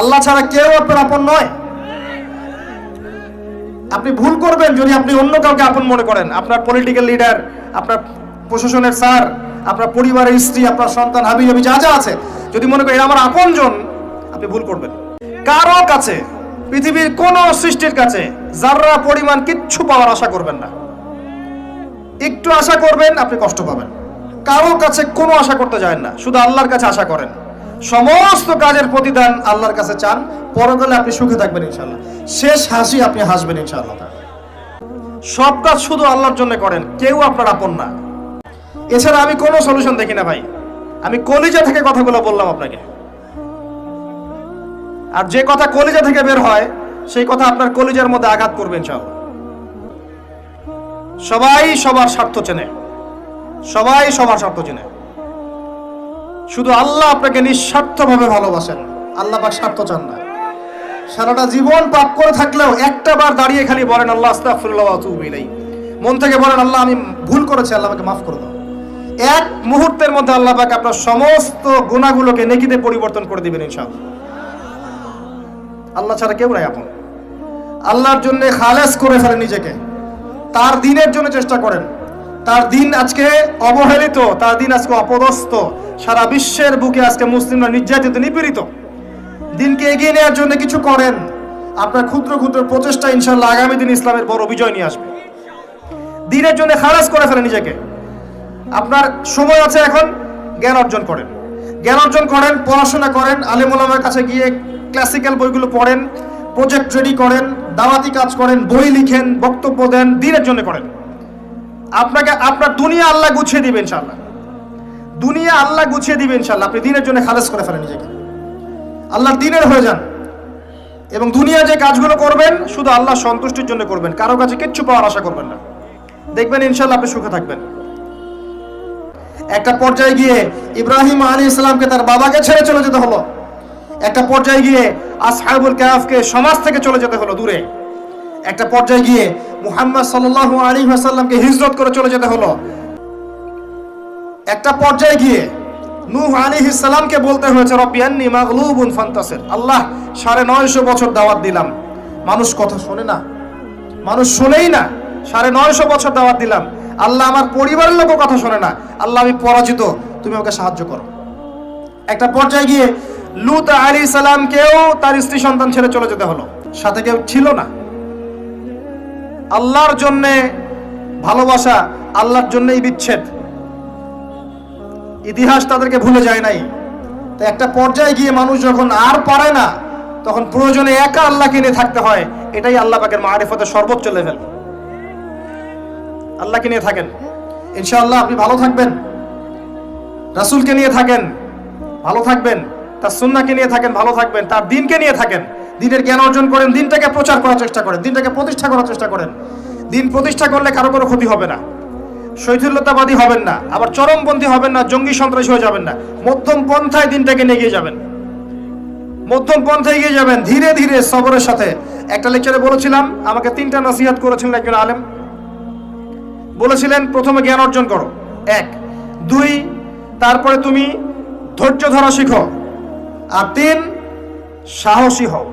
আল্লাহ ছাড়া কেউ আপনার আপন নয়। আপনি ভুল করবেন যদি আপনি অন্য কাউকে আপন মনে করেন। আপনার পলিটিক্যাল লিডার, আপনার প্রশাসনের স্যার, আপনার পরিবারের স্ত্রী, আপনার সন্তান, হাবি জাবি যা যা আছে, যদি মনে করেন আমার আপনজন, আপনি ভুল করবেন। কারো কাছে, পৃথিবীর কোন সৃষ্টির কাছে যাররা পরিমাণ কিচ্ছু পাওয়ার আশা করবেন না। একটু আশা করবেন, আপনি কষ্ট পাবেন। কারো কাছে কোনো আশা করতে যায় না, শুধু আল্লাহর কাছে আশা করেন। সমস্ত কাজের প্রতিদান আল্লাহর কাছে চান, পরকালে আপনি সুখে থাকবেন ইনশাআল্লাহ। শেষ হাসি আপনি হাসবেন ইনশাআল্লাহ। সব কাজ শুধু আল্লাহর জন্য করেন, কেউ আপনার আপন না। এছাড়া আমি কোনো সলিউশন দেখি না ভাই। আমি কলিজা থেকে কথাগুলো বললাম আপনাকে, আর যে কথা কলিজা থেকে বের হয় সেই কথা আপনার কলিজার মধ্যে আঘাত করবে ইনশাআল্লাহ। সবাই সবার স্বার্থ চেনে, সবাই সবার স্বার্থ চেনে, শুধু আল্লাহ আপনাকে নিঃস্বার্থভাবে ভালোবাসেন। আল্লাহ পাক স্বার্থ চান না। সারাটা জীবন পাপ করে থাকলেও একটা বার দাঁড়িয়ে খালি বলেন আল্লাহ আস্তাগফিরুল্লাহ ওয়া আতুবু ইলাইহি, মন থেকে বলেন আল্লাহ আমি ভুল করেছি, আল্লাহ আমাকে মাফ করে দাও। এক মুহূর্তের মধ্যে আল্লাহ পাক আপনার সমস্ত গুনাহগুলোকে নেকিতে পরিবর্তন করে দিবেন ইনশাআল্লাহ। আল্লাহ ছাড়া কেউ নাই আপন। আল্লাহর জন্য খালেস করে ফেলেন নিজেকে, তার দিনের জন্য চেষ্টা করেন। তার দিন আজকে অবহেলিত, তার দিন আজকে অপদস্থ। সারা বিশ্বের বুকে আজকে মুসলিমরা নির্যাতিত, নিপীড়িত। দিনকে এগিয়ে নেওয়ার জন্য কিছু করেন। আপনার ক্ষুদ্র ক্ষুদ্র প্রচেষ্টা ইনশাআল্লাহ আগামী দিন ইসলামের বড় বিজয় নিয়ে আসবে। দিনের জন্য খালাস করে ফেলেন নিজেকে। আপনার সময় আছে এখন, জ্ঞান অর্জন করেন, জ্ঞান অর্জন করেন, পড়াশোনা করেন, আলেম ওলামার কাছে গিয়ে ক্লাসিক্যাল বইগুলো পড়েন, প্রজেক্ট রেডি করেন, দাওয়াতি কাজ করেন, বই লিখেন, বক্তব্য দেন, দিনের জন্য করেন। আপনাকে আপনার দুনিয়া আল্লাহ গুছিয়ে দিবেন ইনশাআল্লাহ। দুনিয়া আল্লাহ গুছিয়ে দিবেন ইনশাআল্লাহ। আপনি দিনের জন্য খালেস করে ফেলেন নিজেকে, আল্লাহর দিনের হয়ে যান। এবং দুনিয়া যে কাজগুলো করবেন শুধু আল্লাহ সন্তুষ্টির জন্য করবেন, কারো কাছে কিচ্ছু পাওয়ার আশা করবেন না। দেখবেন ইনশাআল্লাহ আপনি সুখে থাকবেন। একটা পর্যায়ে গিয়ে ইব্রাহিম আলাইহিস সালামকে তার বাবাকে ছেড়ে চলে যেতে হলো। একটা পর্যায়ে গিয়ে আসহাবুল কাহফকে সমাজ থেকে চলে যেতে হলো দূরে। একটা পর্যায়ে গিয়ে মুহাম্মদ সাল্লাল্লাহু আলাইহি ওয়াসাল্লামকে হিজরত করে চলে যেতে হলো। একটা পর্যায়ে গিয়ে নূহ আলাইহিস সালামকে বলতে হয়েছে রব্বি আন্নী মাগলুবুন ফান্তাসির। আল্লাহ 950 বছর দাওয়াত দিলাম, মানুষ কথা শোনে না, মানুষ শোনেই না। 950 বছর দাওয়াত দিলাম, আল্লাহ আমার পরিবারের লোকও কথা শোনে না। আল্লাহ আমি পরাজিত, তুমি আমাকে সাহায্য করো। একটা পর্যায়ে গিয়ে লূত আলাইহিস সালামকেও তার স্ত্রী সন্তান ছেড়ে চলে যেতে হলো, সাথে কেউ ছিল না। আল্লাহর জন্য ভালোবাসা, আল্লাহর জন্যই বিচ্ছেদ। ইতিহাস তাদেরকে ভুলে যায় নাই। তো একটা পর্যায়ে গিয়ে মানুষ যখন আর পারে না, তখন প্রয়োজনে একা আল্লাহকে নিয়ে থাকতে হয়। এটাই আল্লাহ পাকের মারিফতের সর্বোচ্চ লেভেল। আল্লাহকে নিয়ে থাকেন, ইনশাআল্লাহ আপনি ভালো থাকবেন। রাসূলকে নিয়ে থাকেন, ভালো থাকবেন। তার সুন্নাহকে নিয়ে থাকেন, ভালো থাকবেন। তার দিনকে নিয়ে থাকেন, দিনের জ্ঞান অর্জন করেন, দিনটাকে প্রচার করার চেষ্টা করেন, দিনটাকে প্রতিষ্ঠা করার চেষ্টা করেন। দিন প্রতিষ্ঠা করলে কারো কোনো ক্ষতি হবে না। শৈথিল্যতাবাদী হবেন না, আবার চরমপন্থী হবেন না, জঙ্গি সন্ত্রাসী হয়ে যাবেন না। মধ্যম পন্থায় দিনটাকে নিয়ে গিয়ে যাবেন, মধ্যম পন্থায় এগিয়ে যাবেন, ধীরে ধীরে সবরের সাথে। একটা লেকচারে বলেছিলাম, আমাকে 3টা নসিহত করেছিলেন একজন আলেম। বলেছিলেন প্রথমে জ্ঞান অর্জন করো, 1, 2, তারপরে তুমি ধৈর্য ধরা শিখো, আর 3 সাহসী হও।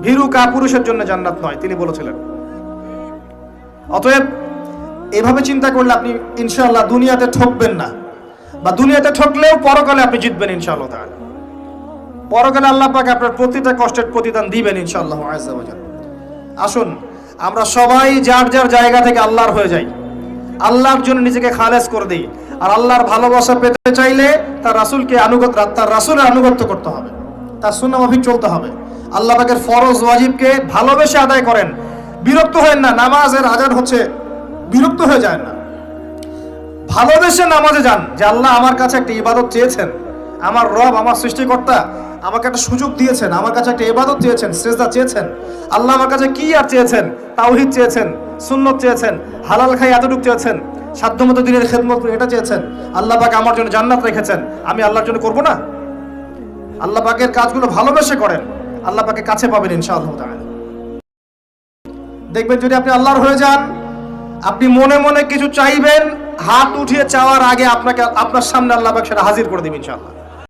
ভীরু কাপুরুষের জন্য জান্নাত নয়, তিনি বলেছিলেন। অতএব এভাবে চিন্তা করলে আপনি ইনশাআল্লাহ দুনিয়াতে ঠকবেন না, বা দুনিয়াতে ঠকলেও পরকালে আপনি জিতবেন ইনশাআল্লাহ তাআলা। পরকালে আল্লাহ পাক আপনার প্রতিটা কষ্টের প্রতিদান দিবেন ইনশাআল্লাহ আযজা ওয়া জাল। আসুন আমরা সবাই যার যার জায়গা থেকে আল্লাহর হয়ে যাই, আল্লাহর জন্য নিজেকে খালেস করে দিই। আর আল্লাহর ভালোবাসা পেতে চাইলে তার রাসূলকে তার রাসূলের আনুগত্য করতে হবে, তার সুন্নাহ মাফিক চলতে হবে। আল্লাহ পাকের ফরজ ওয়াজিবকে ভালোবেসে আদায় করেন, বিরক্ত হয়েন না। নামাজের আজান হচ্ছে, বিরক্ত হয়ে যায় না, ভালোবেসে নামাজে যান। যে আল্লাহ আমার কাছে একটা ইবাদত চেয়েছেন, আমার রব, আমার সৃষ্টিকর্তা আমাকে একটা সুযোগ দিয়েছেন, আমার কাছে একটা ইবাদত চেয়েছেন, সিজদা চেয়েছেন। আল্লাহ আমার কাছে কি আর চেয়েছেন? তাওহীদ চেয়েছেন, সুন্নত চেয়েছেন, হালাল খাই এতটুকু চেয়েছেন, সাধ্যমতো দিনের খেদমত এটা চেয়েছেন। আল্লাহ পাক আমার জন্য জান্নাত রেখেছেন, আমি আল্লাহর জন্য করব না? আল্লাহ পাকের কাজগুলো ভালোবেসে করেন, আল্লাহ পাকের কাছে পাবেন ইনশাআল্লাহ তাআলা। দেখবেন যদি আপনি আল্লাহর হয়ে যান, আপনি মনে মনে কিছু চাইবেন, হাত উঠিয়ে চাওয়ার আগে আপনার সামনে আল্লাহ পাক সেটা হাজির করে দিবেন ইনশাআল্লাহ।